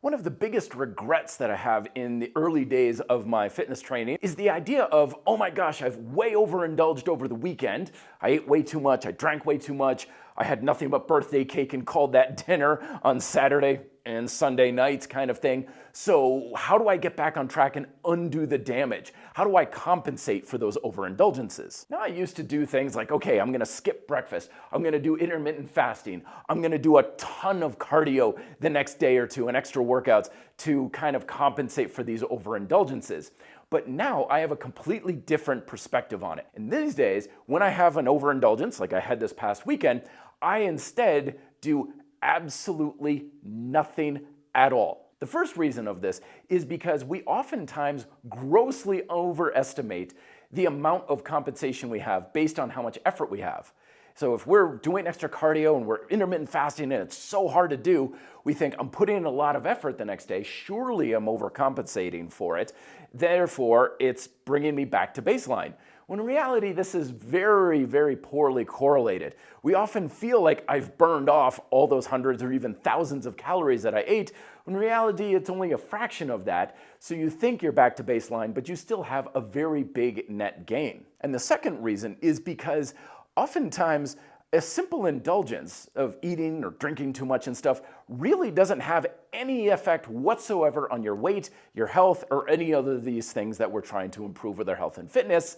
One of the biggest regrets that I have in the early days of my fitness training is the idea of, oh my gosh, I've way overindulged over the weekend. I ate way too much, I drank way too much, I had nothing but birthday cake and called that dinner on Saturday and Sunday nights kind of thing. So how do I get back on track and undo the damage? How do I compensate for those overindulgences? Now I used to do things like, okay, I'm gonna skip breakfast, I'm gonna do intermittent fasting, I'm gonna do a ton of cardio the next day or two and extra workouts to kind of compensate for these overindulgences. But now I have a completely different perspective on it. And these days, when I have an overindulgence, like I had this past weekend, I instead do absolutely nothing at all. The first reason of this is because we oftentimes grossly overestimate the amount of compensation we have based on how much effort we have. So if we're doing extra cardio and we're intermittent fasting and it's so hard to do, we think I'm putting in a lot of effort the next day, surely I'm overcompensating for it, therefore it's bringing me back to baseline. When in reality, this is very, very poorly correlated. We often feel like I've burned off all those hundreds or even thousands of calories that I ate. When in reality, it's only a fraction of that. So you think you're back to baseline, but you still have a very big net gain. And the second reason is because oftentimes a simple indulgence of eating or drinking too much and stuff really doesn't have any effect whatsoever on your weight, your health, or any other of these things that we're trying to improve with our health and fitness,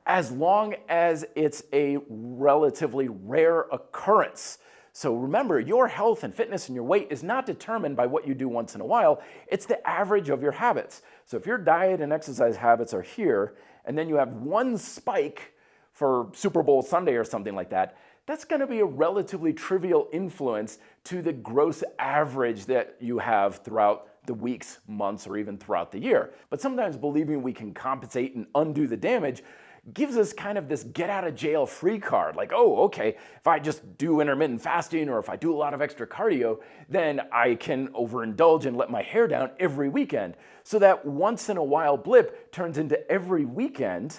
as long as it's a relatively rare occurrence. So remember, your health and fitness and your weight is not determined by what you do once in a while, it's the average of your habits. So if your diet and exercise habits are here, and then you have one spike for Super Bowl Sunday or something like that, that's gonna be a relatively trivial influence to the gross average that you have throughout the weeks, months, or even throughout the year. But sometimes believing we can compensate and undo the damage gives us kind of this get out of jail free card. Like, oh, okay, if I just do intermittent fasting or if I do a lot of extra cardio, then I can overindulge and let my hair down every weekend. So that once in a while blip turns into every weekend.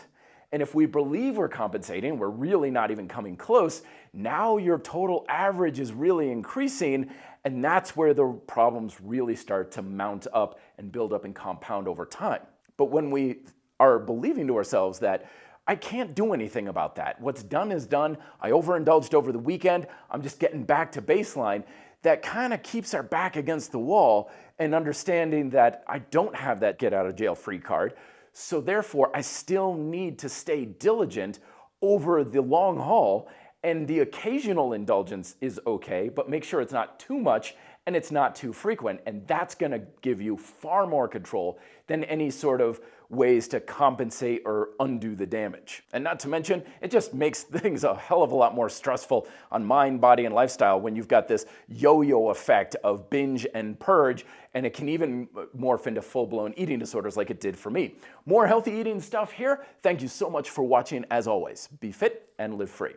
And if we believe we're compensating, we're really not even coming close, now your total average is really increasing, and that's where the problems really start to mount up and build up and compound over time. But when we are believing to ourselves that I can't do anything about that, what's done is done, I overindulged over the weekend, I'm just getting back to baseline, that kind of keeps our back against the wall and understanding that I don't have that get out of jail free card. So therefore, I still need to stay diligent over the long haul, and the occasional indulgence is okay, but make sure it's not too much and it's not too frequent, and that's gonna give you far more control than any sort of ways to compensate or undo the damage. And not to mention, it just makes things a hell of a lot more stressful on mind, body, and lifestyle when you've got this yo-yo effect of binge and purge, and it can even morph into full-blown eating disorders like it did for me. More healthy eating stuff here. Thank you so much for watching as always. Be fit and live free.